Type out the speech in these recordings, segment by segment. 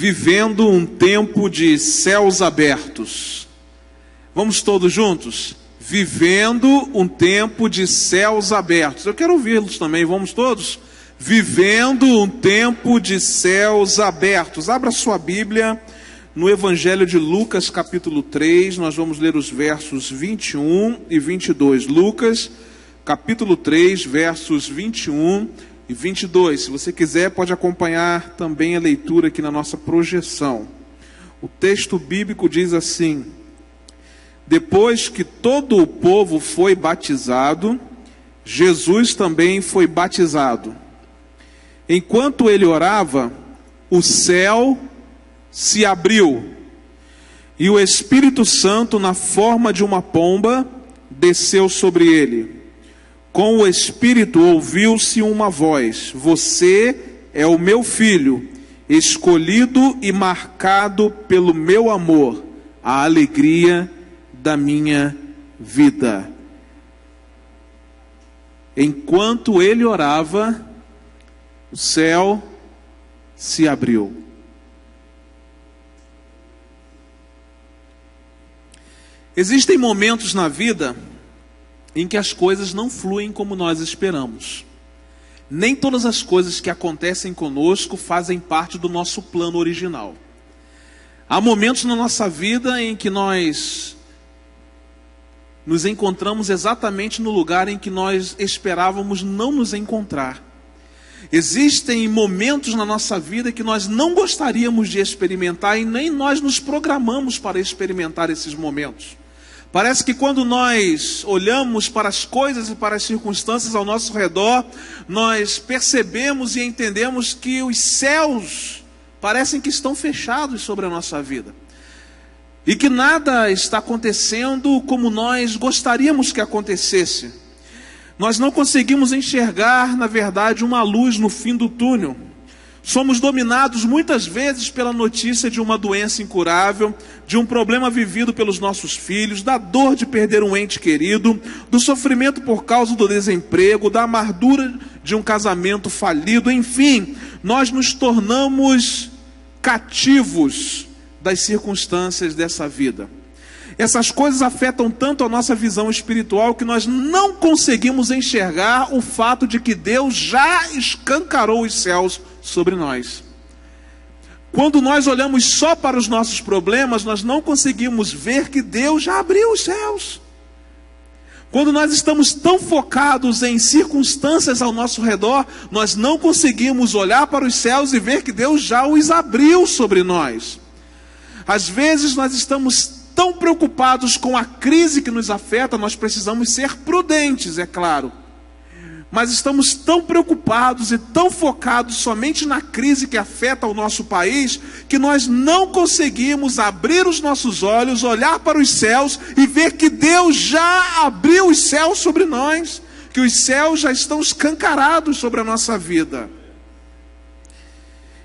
vivendo um tempo de céus abertos. Vamos todos juntos? Vivendo um tempo de céus abertos. Eu quero ouvi-los também, vamos todos? Vivendo um tempo de céus abertos. Abra sua Bíblia no Evangelho de Lucas, capítulo 3, nós vamos ler os versos 21 e 22. Lucas, capítulo 3, versos 21 e 22. Se você quiser, pode acompanhar também a leitura aqui na nossa projeção. O texto bíblico diz assim: depois que todo o povo foi batizado, Jesus também foi batizado. Enquanto ele orava, o céu se abriu, e o Espírito Santo, na forma de uma pomba, desceu sobre ele. Com o Espírito ouviu-se uma voz: você é o meu filho, escolhido e marcado pelo meu amor, a alegria da minha vida. Enquanto ele orava, o céu se abriu. Existem momentos na vida em que as coisas não fluem como nós esperamos. Nem todas as coisas que acontecem conosco fazem parte do nosso plano original. Há momentos na nossa vida em que nós nos encontramos exatamente no lugar em que nós esperávamos não nos encontrar. Existem momentos na nossa vida que nós não gostaríamos de experimentar e nem nós nos programamos para experimentar esses momentos. Parece que quando nós olhamos para as coisas e para as circunstâncias ao nosso redor, nós percebemos e entendemos que os céus parecem que estão fechados sobre a nossa vida. E que nada está acontecendo como nós gostaríamos que acontecesse. Nós não conseguimos enxergar, na verdade, uma luz no fim do túnel. Somos dominados muitas vezes pela notícia de uma doença incurável, de um problema vivido pelos nossos filhos, da dor de perder um ente querido, do sofrimento por causa do desemprego, da amargura de um casamento falido, enfim, nós nos tornamos cativos das circunstâncias dessa vida. Essas coisas afetam tanto a nossa visão espiritual que nós não conseguimos enxergar o fato de que Deus já escancarou os céus sobre nós. Quando nós olhamos só para os nossos problemas, nós não conseguimos ver que Deus já abriu os céus. Quando nós estamos tão focados em circunstâncias ao nosso redor, nós não conseguimos olhar para os céus e ver que Deus já os abriu sobre nós. Às vezes nós estamos tão preocupados com a crise que nos afeta, nós precisamos ser prudentes, é claro. Mas estamos tão preocupados e tão focados somente na crise que afeta o nosso país, que nós não conseguimos abrir os nossos olhos, olhar para os céus e ver que Deus já abriu os céus sobre nós, que os céus já estão escancarados sobre a nossa vida.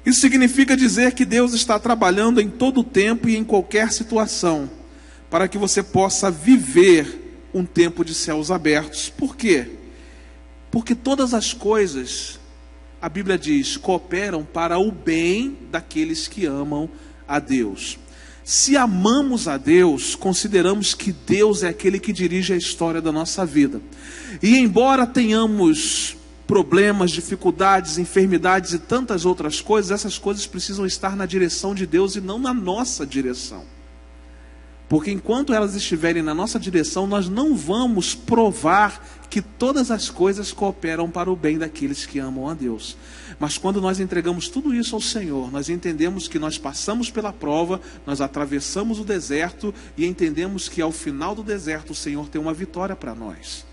Isso significa dizer que Deus está trabalhando em todo o tempo e em qualquer situação, para que você possa viver um tempo de céus abertos. Por quê? Porque todas as coisas, a Bíblia diz, cooperam para o bem daqueles que amam a Deus. Se amamos a Deus, consideramos que Deus é aquele que dirige a história da nossa vida. E embora tenhamos problemas, dificuldades, enfermidades e tantas outras coisas, essas coisas precisam estar na direção de Deus e não na nossa direção. Porque enquanto elas estiverem na nossa direção, nós não vamos provar que todas as coisas cooperam para o bem daqueles que amam a Deus. Mas quando nós entregamos tudo isso ao Senhor, nós entendemos que nós passamos pela prova, nós atravessamos o deserto e entendemos que ao final do deserto o Senhor tem uma vitória para nós.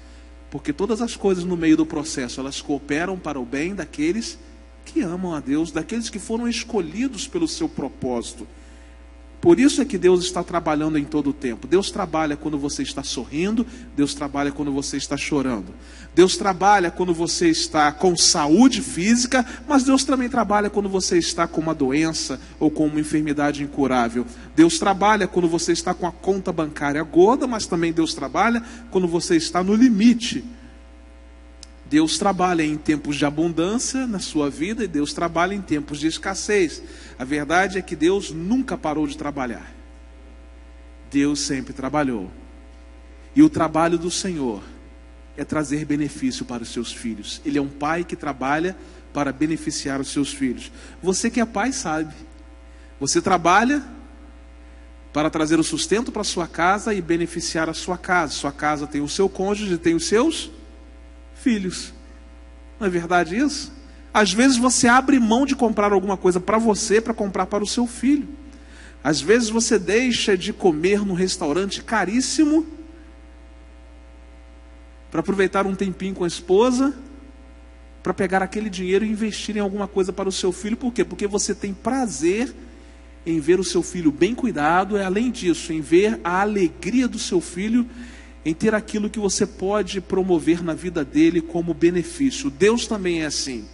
Porque todas as coisas no meio do processo, elas cooperam para o bem daqueles que amam a Deus, daqueles que foram escolhidos pelo seu propósito. Por isso é que Deus está trabalhando em todo o tempo. Deus trabalha quando você está sorrindo, Deus trabalha quando você está chorando. Deus trabalha quando você está com saúde física, mas Deus também trabalha quando você está com uma doença ou com uma enfermidade incurável. Deus trabalha quando você está com a conta bancária gorda, mas também Deus trabalha quando você está no limite. Deus trabalha em tempos de abundância na sua vida e Deus trabalha em tempos de escassez. A verdade é que Deus nunca parou de trabalhar. Deus sempre trabalhou. E o trabalho do Senhor é trazer benefício para os seus filhos. Ele é um pai que trabalha para beneficiar os seus filhos. Você que é pai sabe. Você trabalha para trazer o sustento para a sua casa e beneficiar a sua casa. Sua casa tem o seu cônjuge, tem os seus filhos. Não é verdade isso? Às vezes você abre mão de comprar alguma coisa para você, para comprar para o seu filho. Às vezes você deixa de comer num restaurante caríssimo para aproveitar um tempinho com a esposa, para pegar aquele dinheiro e investir em alguma coisa para o seu filho. Por quê? Porque você tem prazer em ver o seu filho bem cuidado, e além disso, em ver a alegria do seu filho, em ter aquilo que você pode promover na vida dele como benefício. Deus também é assim.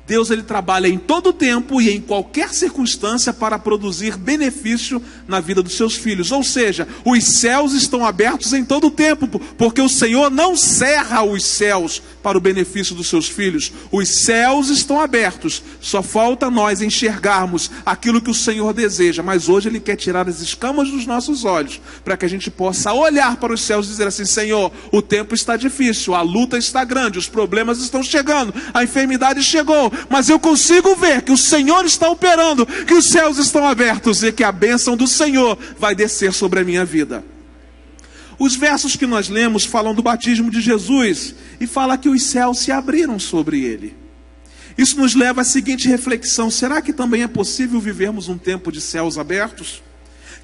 Deus, ele trabalha em todo tempo e em qualquer circunstância para produzir benefício na vida dos seus filhos. Ou seja, os céus estão abertos em todo tempo, porque o Senhor não cerra os céus para o benefício dos seus filhos. Os céus estão abertos, só falta nós enxergarmos aquilo que o Senhor deseja. Mas hoje ele quer tirar as escamas dos nossos olhos, para que a gente possa olhar para os céus e dizer assim: Senhor, o tempo está difícil, a luta está grande, os problemas estão chegando, a enfermidade chegou, mas eu consigo ver que o Senhor está operando, que os céus estão abertos e que a bênção do Senhor vai descer sobre a minha vida. Os versos que nós lemos falam do batismo de Jesus e fala que os céus se abriram sobre ele. Isso nos leva à seguinte reflexão: será que também é possível vivermos um tempo de céus abertos?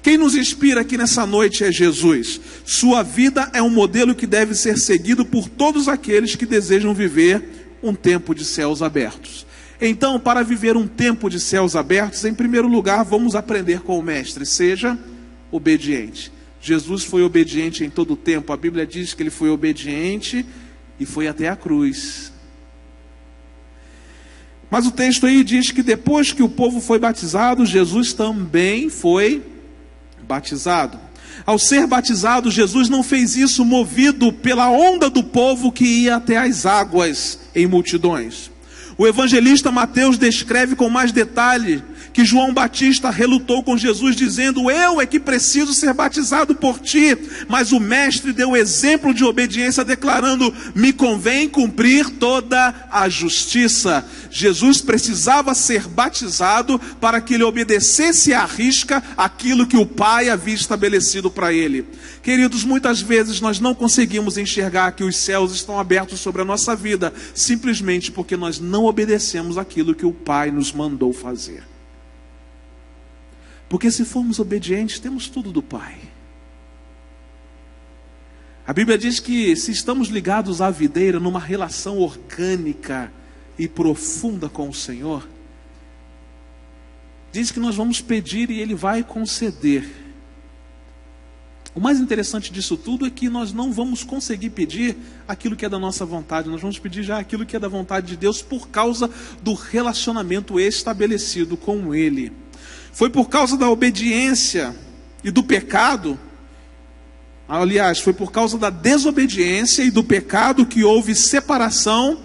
Quem nos inspira aqui nessa noite é Jesus. Sua vida é um modelo que deve ser seguido por todos aqueles que desejam viver um tempo de céus abertos. Então, para viver um tempo de céus abertos, em primeiro lugar, vamos aprender com o Mestre: seja obediente. Jesus foi obediente em todo o tempo. A Bíblia diz que ele foi obediente e foi até a cruz. Mas o texto aí diz que depois que o povo foi batizado, Jesus também foi batizado. Ao ser batizado, Jesus não fez isso movido pela onda do povo que ia até as águas em multidões. O evangelista Mateus descreve com mais detalhe que João Batista relutou com Jesus, dizendo: eu é que preciso ser batizado por ti. Mas o mestre deu exemplo de obediência, declarando: me convém cumprir toda a justiça. Jesus precisava ser batizado para que ele obedecesse à risca aquilo que o Pai havia estabelecido para ele. Queridos, muitas vezes nós não conseguimos enxergar que os céus estão abertos sobre a nossa vida, simplesmente porque nós não obedecemos aquilo que o Pai nos mandou fazer. Porque se formos obedientes, temos tudo do Pai. A Bíblia diz que se estamos ligados à videira, numa relação orgânica e profunda com o Senhor, diz que nós vamos pedir e Ele vai conceder. O mais interessante disso tudo é que nós não vamos conseguir pedir aquilo que é da nossa vontade, nós vamos pedir já aquilo que é da vontade de Deus por causa do relacionamento estabelecido com Ele. Foi por causa da obediência e do pecado, aliás, foi por causa da desobediência e do pecado que houve separação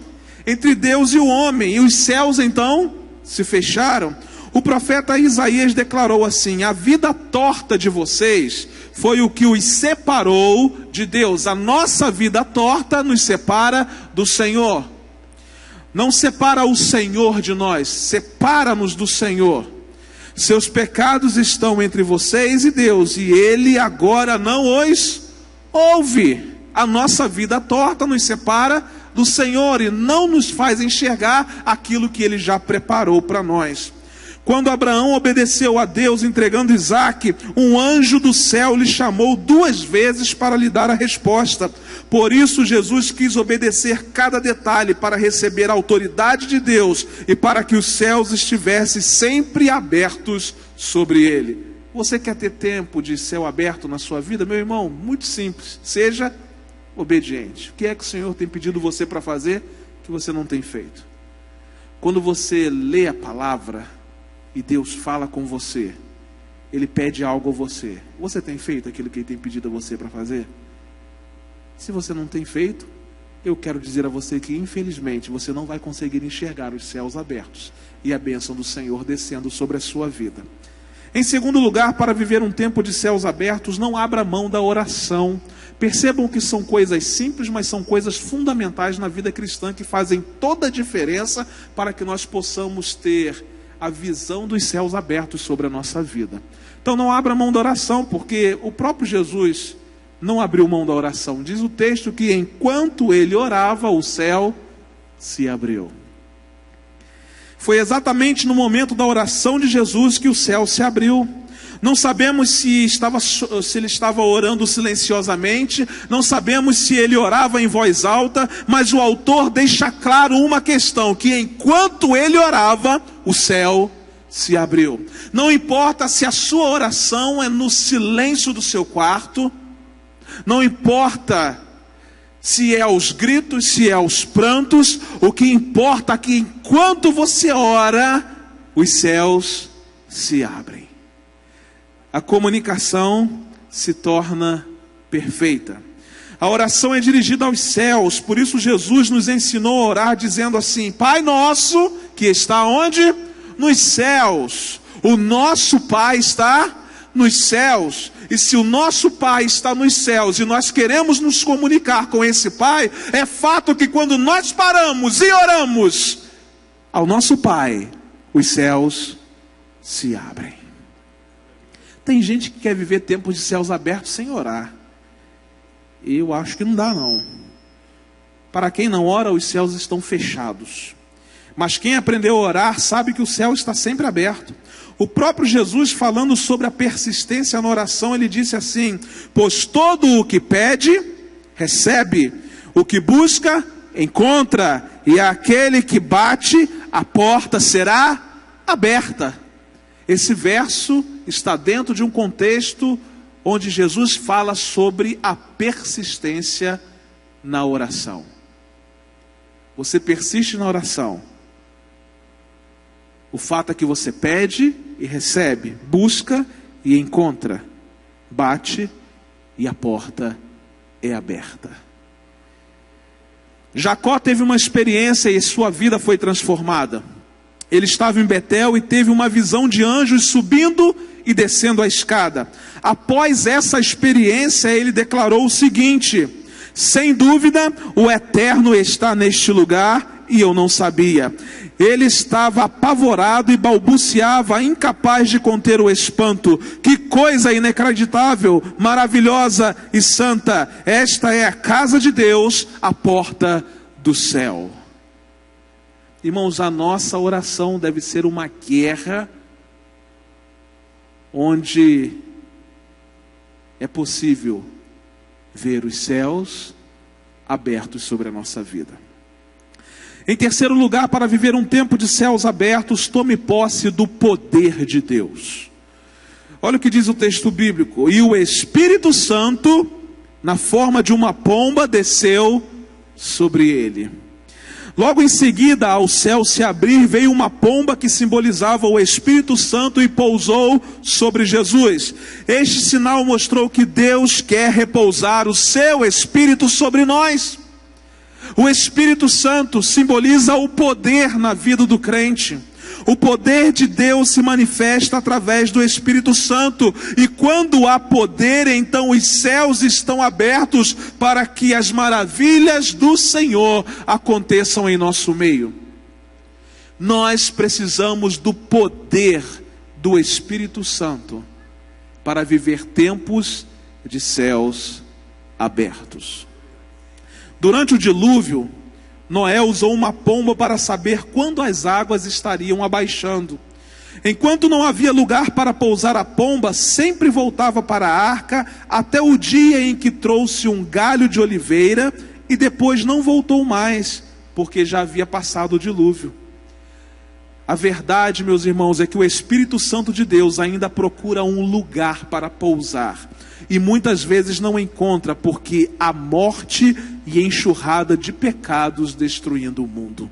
entre Deus e o homem, e os céus então se fecharam. O profeta Isaías declarou assim: a vida torta de vocês foi o que os separou de Deus. A nossa vida torta nos separa do Senhor. Não separa o Senhor de nós, separa-nos do Senhor. Seus pecados estão entre vocês e Deus, e Ele agora não os ouve. A nossa vida torta nos separa do Senhor e não nos faz enxergar aquilo que Ele já preparou para nós. Quando Abraão obedeceu a Deus entregando Isaque, um anjo do céu lhe chamou 2 vezes para lhe dar a resposta. Por isso Jesus quis obedecer cada detalhe para receber a autoridade de Deus e para que os céus estivessem sempre abertos sobre ele. Você quer ter tempo de céu aberto na sua vida, meu irmão? Muito simples, seja obediente. O que é que o Senhor tem pedido você para fazer que você não tem feito? Quando você lê a palavra e Deus fala com você, Ele pede algo a você, você tem feito aquilo que Ele tem pedido a você para fazer? Se você não tem feito, eu quero dizer a você que, infelizmente, você não vai conseguir enxergar os céus abertos e a bênção do Senhor descendo sobre a sua vida. Em segundo lugar, para viver um tempo de céus abertos, não abra mão da oração. Percebam que são coisas simples, mas são coisas fundamentais na vida cristã que fazem toda a diferença para que nós possamos ter a visão dos céus abertos sobre a nossa vida. Então não abra mão da oração, porque o próprio Jesus não abriu mão da oração. Diz o texto que enquanto ele orava, o céu se abriu. Foi exatamente no momento da oração de Jesus que o céu se abriu. Não sabemos se ele estava orando silenciosamente, não sabemos se ele orava em voz alta, mas o autor deixa claro uma questão, que enquanto ele orava, o céu se abriu. Não importa se a sua oração é no silêncio do seu quarto, não importa se é aos gritos, se é aos prantos, o que importa é que enquanto você ora, os céus se abrem. A comunicação se torna perfeita. A oração é dirigida aos céus, por isso Jesus nos ensinou a orar dizendo assim: Pai nosso, que está onde? Nos céus. O nosso Pai está nos céus. E se o nosso Pai está nos céus e nós queremos nos comunicar com esse Pai, é fato que quando nós paramos e oramos ao nosso Pai, os céus se abrem. Tem gente que quer viver tempos de céus abertos sem orar. Eu acho que não dá não. Para quem não ora, os céus estão fechados. Mas quem aprendeu a orar sabe que o céu está sempre aberto. O próprio Jesus, falando sobre a persistência na oração, ele disse assim: pois todo o que pede, recebe. O que busca, encontra. E aquele que bate, a porta será aberta. Esse verso está dentro de um contexto onde Jesus fala sobre a persistência na oração. Você persiste na oração. O fato é que você pede e recebe, busca e encontra, bate e a porta é aberta. Jacó teve uma experiência e sua vida foi transformada. Ele estava em Betel e teve uma visão de anjos subindo e descendo a escada. Após essa experiência, ele declarou o seguinte: sem dúvida, o Eterno está neste lugar e eu não sabia. Ele estava apavorado e balbuciava, incapaz de conter o espanto. Que coisa inacreditável, maravilhosa e santa! Esta é a casa de Deus, a porta do céu. Irmãos, a nossa oração deve ser uma guerra onde é possível ver os céus abertos sobre a nossa vida. Em terceiro lugar, para viver um tempo de céus abertos, tome posse do poder de Deus. Olha o que diz o texto bíblico: e o Espírito Santo, na forma de uma pomba, desceu sobre ele. Logo em seguida, ao céu se abrir, veio uma pomba que simbolizava o Espírito Santo e pousou sobre Jesus. Este sinal mostrou que Deus quer repousar o seu Espírito sobre nós. O Espírito Santo simboliza o poder na vida do crente. O poder de Deus se manifesta através do Espírito Santo. E quando há poder, então os céus estão abertos para que as maravilhas do Senhor aconteçam em nosso meio. Nós precisamos do poder do Espírito Santo para viver tempos de céus abertos. Durante o dilúvio, Noé usou uma pomba para saber quando as águas estariam abaixando. Enquanto não havia lugar para pousar a pomba, sempre voltava para a arca até o dia em que trouxe um galho de oliveira e depois não voltou mais, porque já havia passado o dilúvio. A verdade, meus irmãos, é que o Espírito Santo de Deus ainda procura um lugar para pousar. E muitas vezes não encontra, porque há morte e enxurrada de pecados destruindo o mundo.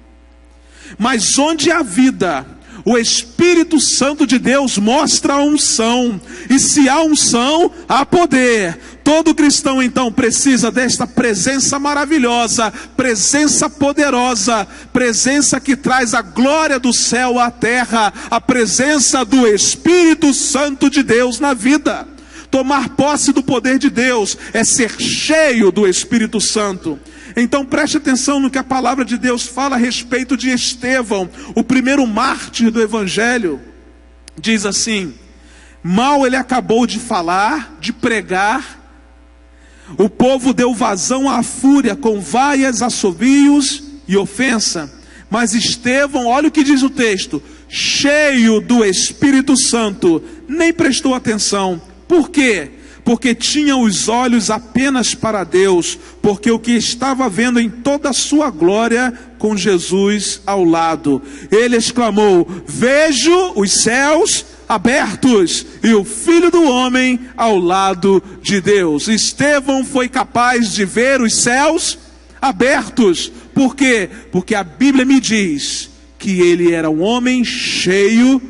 Mas onde há vida, o Espírito Santo de Deus mostra a unção. E se há unção, há poder. Todo cristão então precisa desta presença maravilhosa, presença poderosa, presença que traz a glória do céu à terra, a presença do Espírito Santo de Deus na vida. Tomar posse do poder de Deus é ser cheio do Espírito Santo. Então preste atenção no que a palavra de Deus fala a respeito de Estevão, o primeiro mártir do Evangelho. Diz assim: mal ele acabou de falar, de pregar, o povo deu vazão à fúria com vaias, assobios e ofensa. Mas Estevão, olha o que diz o texto, cheio do Espírito Santo, nem prestou atenção. Por quê? Porque tinha os olhos apenas para Deus, porque o que estava vendo em toda a sua glória com Jesus ao lado. Ele exclamou: vejo os céus abertos e o Filho do Homem ao lado de Deus. Estevão foi capaz de ver os céus abertos. Por quê? Porque a Bíblia me diz que ele era um homem cheio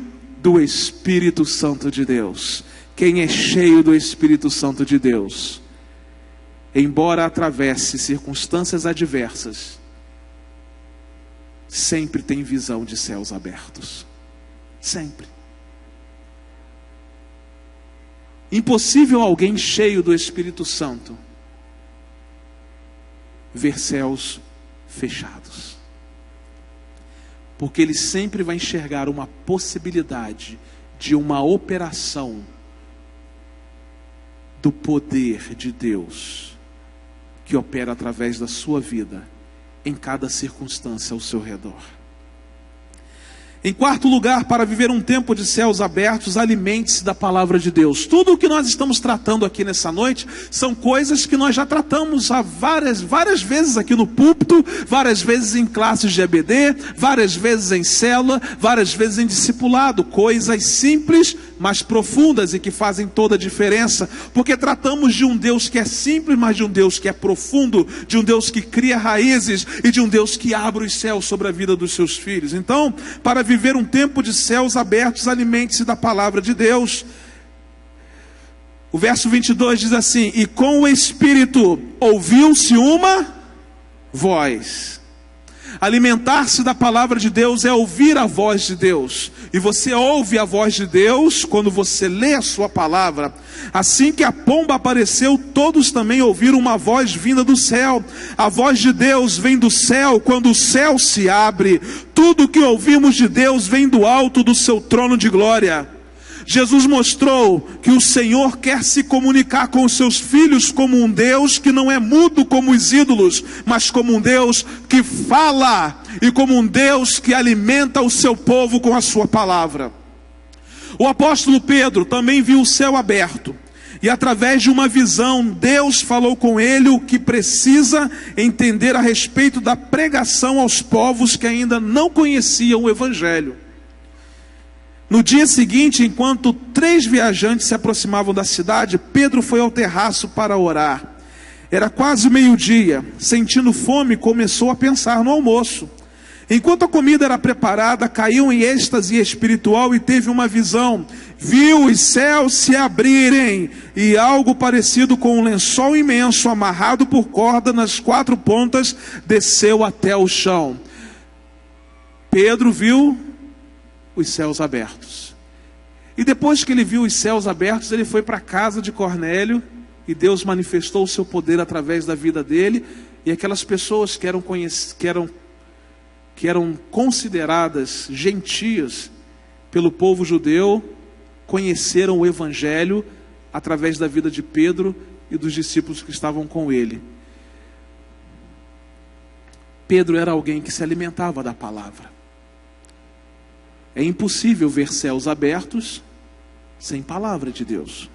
do Espírito Santo de Deus. Quem é cheio do Espírito Santo de Deus, embora atravesse circunstâncias adversas, sempre tem visão de céus abertos. Sempre. Impossível alguém cheio do Espírito Santo ver céus fechados, porque ele sempre vai enxergar uma possibilidade de uma operação do poder de Deus que opera através da sua vida em cada circunstância ao seu redor. Em quarto lugar, para viver um tempo de céus abertos, alimente-se da palavra de Deus. Tudo o que nós estamos tratando aqui nessa noite são coisas que nós já tratamos várias vezes aqui no púlpito, várias vezes em classes de EBD, várias vezes em célula, várias vezes em discipulado. Coisas simples, mas profundas e que fazem toda a diferença, porque tratamos de um Deus que é simples, mas de um Deus que é profundo, de um Deus que cria raízes e de um Deus que abre os céus sobre a vida dos seus filhos. Então, para viver um tempo de céus abertos, alimente-se da palavra de Deus. O verso 22 diz assim: e com o Espírito ouviu-se uma voz. Alimentar-se da palavra de Deus é ouvir a voz de Deus. E você ouve a voz de Deus quando você lê a sua palavra. Assim que a pomba apareceu, todos também ouviram uma voz vinda do céu. A voz de Deus vem do céu quando o céu se abre. Tudo que ouvimos de Deus vem do alto do seu trono de glória. Jesus mostrou que o Senhor quer se comunicar com os seus filhos como um Deus que não é mudo como os ídolos, mas como um Deus que fala e como um Deus que alimenta o seu povo com a sua palavra. O apóstolo Pedro também viu o céu aberto e através de uma visão Deus falou com ele o que precisa entender a respeito da pregação aos povos que ainda não conheciam o Evangelho. No dia seguinte, enquanto 3 viajantes se aproximavam da cidade, Pedro foi ao terraço para orar. Era quase meio-dia. Sentindo fome, começou a pensar no almoço. Enquanto a comida era preparada, caiu em êxtase espiritual e teve uma visão. Viu os céus se abrirem e algo parecido com um lençol imenso, amarrado por corda nas 4 pontas, desceu até o chão. Pedro viu os céus abertos. E depois que ele viu os céus abertos, ele foi para a casa de Cornélio, e Deus manifestou o seu poder através da vida dele, e aquelas pessoas que eram consideradas gentias pelo povo judeu, conheceram o Evangelho através da vida de Pedro e dos discípulos que estavam com ele. Pedro era alguém que se alimentava da palavra. É impossível ver céus abertos sem palavra de Deus,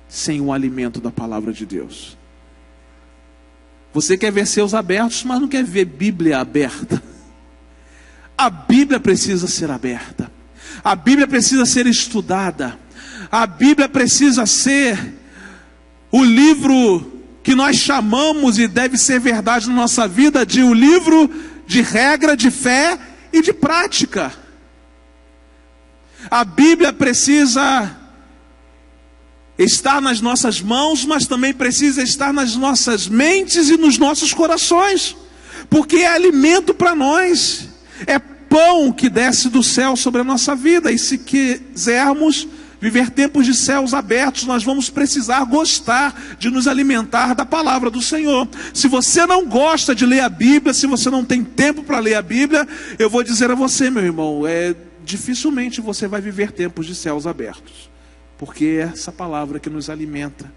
sem o alimento da palavra de Deus. Você quer ver céus abertos, mas não quer ver Bíblia aberta. A Bíblia precisa ser aberta. A Bíblia precisa ser estudada. A Bíblia precisa ser o livro que nós chamamos, e deve ser verdade na nossa vida, de um livro de regra, de fé e de prática. A Bíblia precisa estar nas nossas mãos, mas também precisa estar nas nossas mentes e nos nossos corações, porque é alimento para nós, é pão que desce do céu sobre a nossa vida. E se quisermos viver tempos de céus abertos, nós vamos precisar gostar de nos alimentar da palavra do Senhor. Se você não gosta de ler a Bíblia, se você não tem tempo para ler a Bíblia, eu vou dizer a você, meu irmão, dificilmente você vai viver tempos de céus abertos, porque é essa palavra que nos alimenta.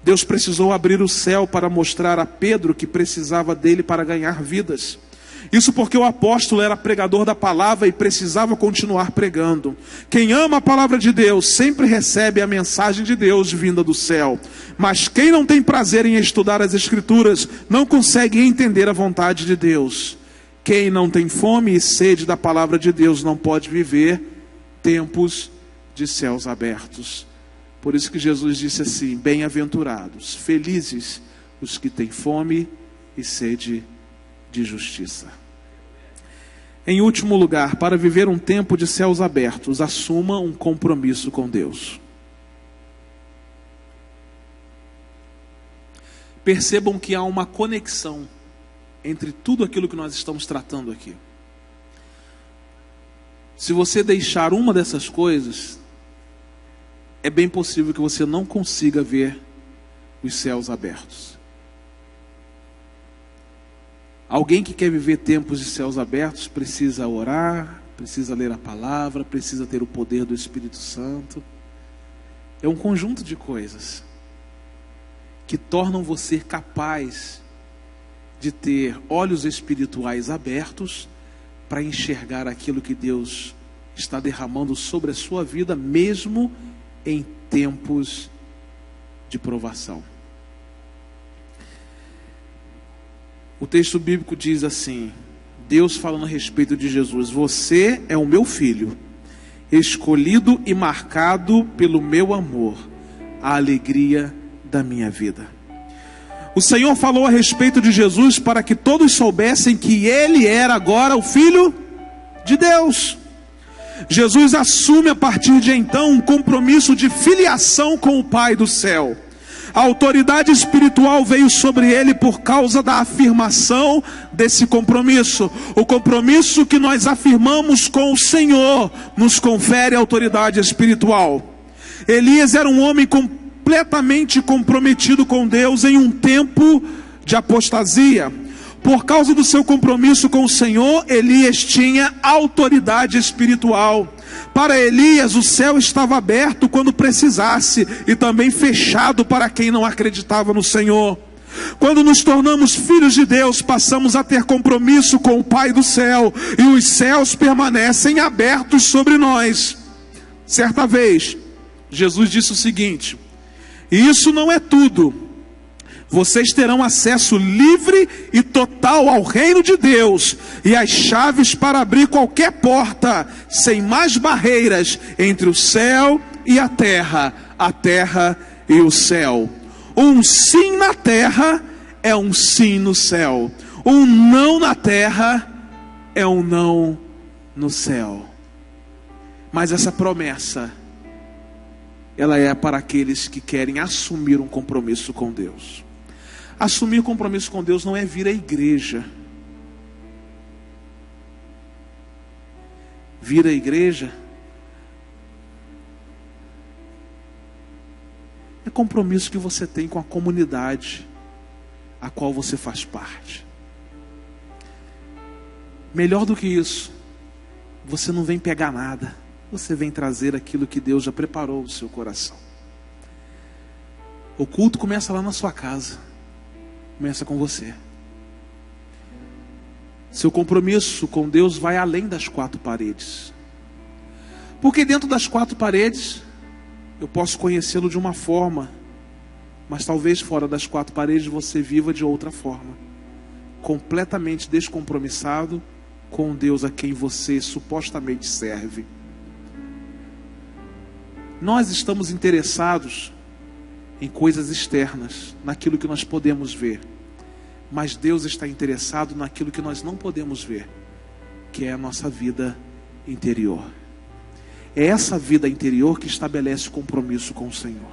Deus precisou abrir o céu para mostrar a Pedro que precisava dele para ganhar vidas. Isso porque o apóstolo era pregador da palavra e precisava continuar pregando. Quem ama a palavra de Deus sempre recebe a mensagem de Deus vinda do céu. Mas quem não tem prazer em estudar as Escrituras não consegue entender a vontade de Deus. Quem não tem fome e sede da palavra de Deus não pode viver tempos de céus abertos. Por isso que Jesus disse assim: bem-aventurados, felizes os que têm fome e sede de justiça. Em último lugar, para viver um tempo de céus abertos, assuma um compromisso com Deus. Percebam que há uma conexão entre tudo aquilo que nós estamos tratando aqui. Se você deixar uma dessas coisas, é bem possível que você não consiga ver os céus abertos. Alguém que quer viver tempos de céus abertos precisa orar, precisa ler a palavra, precisa ter o poder do Espírito Santo. É um conjunto de coisas que tornam você capaz de ter olhos espirituais abertos para enxergar aquilo que Deus está derramando sobre a sua vida, mesmo em tempos de provação. O texto bíblico diz assim, Deus falando a respeito de Jesus: você é o meu filho, escolhido e marcado pelo meu amor, a alegria da minha vida. O Senhor falou a respeito de Jesus para que todos soubessem que Ele era agora o Filho de Deus. Jesus assume a partir de então um compromisso de filiação com o Pai do céu. A autoridade espiritual veio sobre ele por causa da afirmação desse compromisso. O compromisso que nós afirmamos com o Senhor nos confere autoridade espiritual. Elias era um homem completamente comprometido com Deus em um tempo de apostasia. Por causa do seu compromisso com o Senhor, Elias tinha autoridade espiritual. Para Elias, o céu estava aberto quando precisasse e também fechado para quem não acreditava no Senhor. Quando nos tornamos filhos de Deus, passamos a ter compromisso com o Pai do céu e os céus permanecem abertos sobre nós. Certa vez, Jesus disse o seguinte: e isso não é tudo. Vocês terão acesso livre e total ao reino de Deus e as chaves para abrir qualquer porta, sem mais barreiras entre o céu e a terra e o céu. Um sim na terra é um sim no céu. Um não na terra é um não no céu. Mas essa promessa, ela é para aqueles que querem assumir um compromisso com Deus. Assumir compromisso com Deus não é vir à igreja. Vir à igreja é compromisso que você tem com a comunidade a qual você faz parte. Melhor do que isso, você não vem pegar nada, você vem trazer aquilo que Deus já preparou no seu coração. O culto começa lá na sua casa. Começa com você. Seu compromisso com Deus vai além das quatro paredes. Porque dentro das quatro paredes, eu posso conhecê-lo de uma forma, mas talvez fora das quatro paredes você viva de outra forma. Completamente descompromissado com o Deus a quem você supostamente serve. Nós estamos interessados em coisas externas, naquilo que nós podemos ver. Mas Deus está interessado naquilo que nós não podemos ver, que é a nossa vida interior. É essa vida interior que estabelece compromisso com o Senhor.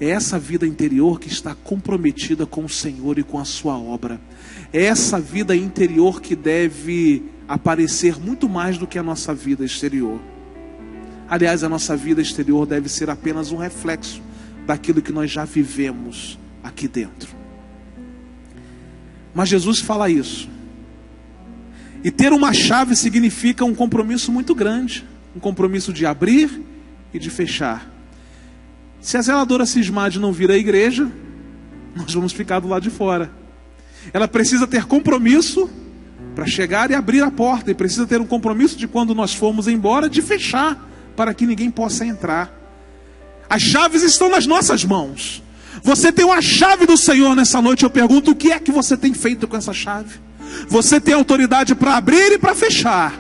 É essa vida interior que está comprometida com o Senhor e com a sua obra. É essa vida interior que deve aparecer muito mais do que a nossa vida exterior. Aliás, a nossa vida exterior deve ser apenas um reflexo daquilo que nós já vivemos aqui dentro. Mas Jesus fala isso. E ter uma chave significa um compromisso muito grande. Um compromisso de abrir e de fechar. Se a zeladora cismar de não vir à igreja, nós vamos ficar do lado de fora. Ela precisa ter compromisso para chegar e abrir a porta. E precisa ter um compromisso de, quando nós formos embora, de fechar, para que ninguém possa entrar. As chaves estão nas nossas mãos. Você tem uma chave do Senhor nessa noite. Eu pergunto, o que é que você tem feito com essa chave? Você tem autoridade para abrir e para fechar.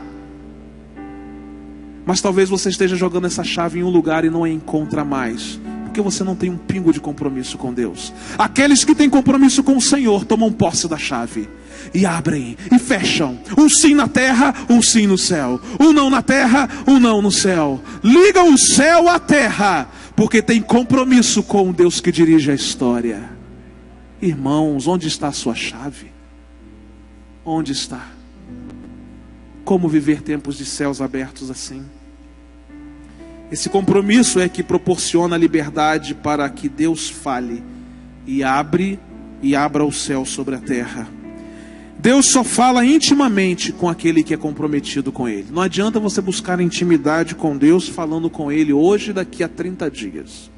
Mas talvez você esteja jogando essa chave em um lugar e não a encontra mais, porque você não tem um pingo de compromisso com Deus. Aqueles que têm compromisso com o Senhor tomam posse da chave e abrem e fecham. Um sim na terra, um sim no céu. Um não na terra, um não no céu. Ligam o céu à terra, porque tem compromisso com o Deus que dirige a história. Irmãos, onde está a sua chave? Onde está? Como viver tempos de céus abertos assim? Esse compromisso é que proporciona a liberdade para que Deus fale e abra o céu sobre a terra. Deus só fala intimamente com aquele que é comprometido com Ele. Não adianta você buscar intimidade com Deus falando com Ele hoje e daqui a 30 dias.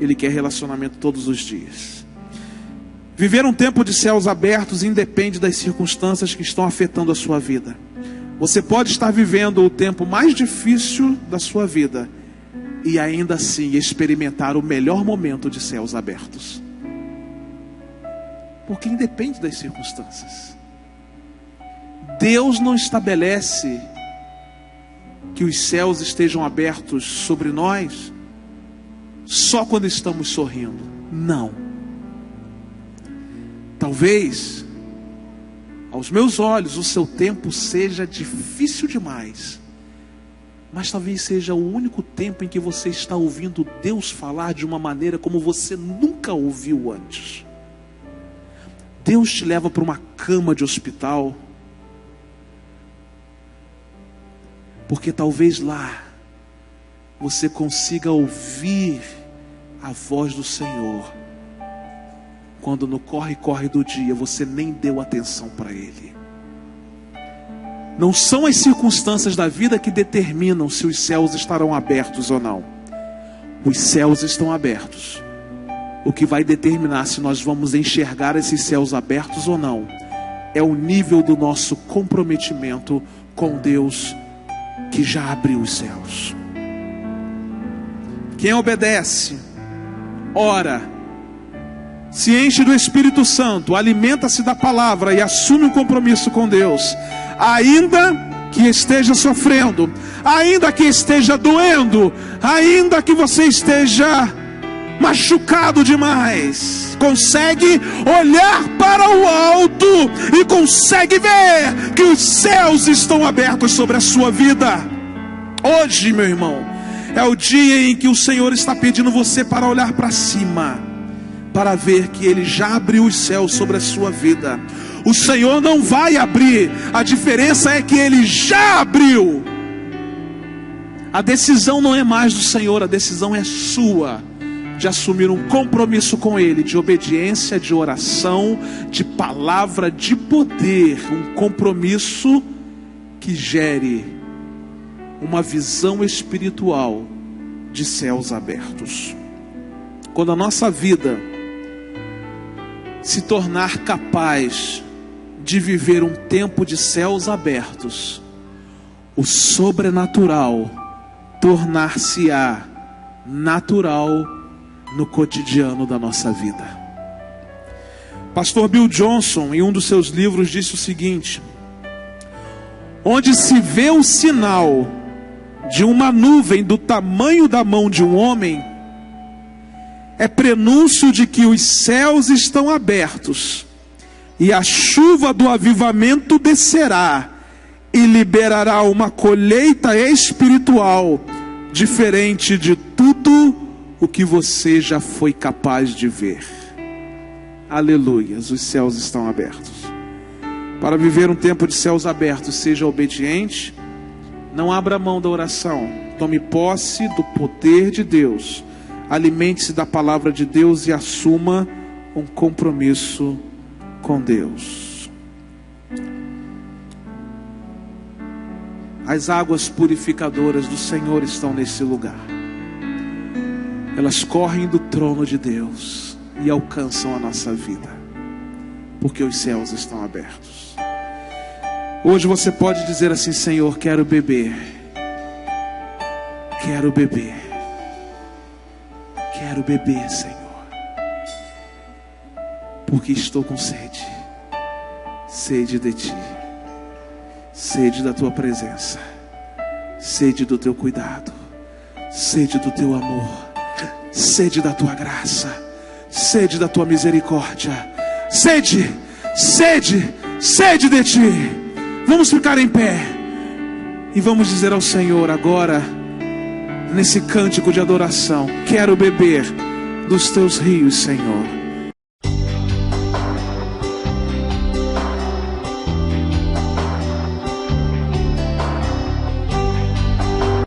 Ele quer relacionamento todos os dias. Viver um tempo de céus abertos independe das circunstâncias que estão afetando a sua vida. Você pode estar vivendo o tempo mais difícil da sua vida e ainda assim experimentar o melhor momento de céus abertos. Porque independe das circunstâncias. Deus não estabelece que os céus estejam abertos sobre nós só quando estamos sorrindo. Não. Talvez, aos meus olhos, o seu tempo seja difícil demais. Mas talvez seja o único tempo em que você está ouvindo Deus falar de uma maneira como você nunca ouviu antes. Deus te leva para uma cama de hospital, porque talvez lá você consiga ouvir a voz do Senhor, quando no corre-corre do dia você nem deu atenção para Ele. Não são as circunstâncias da vida que determinam se os céus estarão abertos ou não. Os céus estão abertos. O que vai determinar se nós vamos enxergar esses céus abertos ou não é o nível do nosso comprometimento com Deus que já abriu os céus. Quem obedece, ora, se enche do Espírito Santo, alimenta-se da palavra e assume um compromisso com Deus, ainda que esteja sofrendo, ainda que esteja doendo, ainda que você esteja machucado demais, consegue olhar para o alto e consegue ver que os céus estão abertos sobre a sua vida. Hoje, meu irmão, é o dia em que o Senhor está pedindo você para olhar para cima, para ver que Ele já abriu os céus sobre a sua vida. O Senhor não vai abrir, a diferença é que Ele já abriu. A decisão não é mais do Senhor, a decisão é sua, de assumir um compromisso com Ele, de obediência, de oração, de palavra, de poder, um compromisso que gere uma visão espiritual de céus abertos. Quando a nossa vida se tornar capaz de viver um tempo de céus abertos, o sobrenatural tornar-se-á natural no cotidiano da nossa vida. Pastor Bill Johnson, em um dos seus livros, disse o seguinte: onde se vê o sinal de uma nuvem do tamanho da mão de um homem, é prenúncio de que os céus estão abertos e a chuva do avivamento descerá e liberará uma colheita espiritual diferente de tudo o que você já foi capaz de ver. Aleluias, os céus estão abertos. Para viver um tempo de céus abertos, seja obediente, não abra mão da oração, tome posse do poder de Deus, alimente-se da palavra de Deus e assuma um compromisso com Deus. As águas purificadoras do Senhor estão nesse lugar. Elas correm do trono de Deus e alcançam a nossa vida, porque os céus estão abertos. Hoje você pode dizer assim: Senhor, quero beber, quero beber, quero beber, Senhor, porque estou com sede, sede de Ti, sede da Tua presença, sede do Teu cuidado, sede do Teu amor, sede da Tua graça, sede da Tua misericórdia, sede, sede, sede de Ti. Vamos ficar em pé e vamos dizer ao Senhor agora, nesse cântico de adoração: quero beber dos Teus rios, Senhor.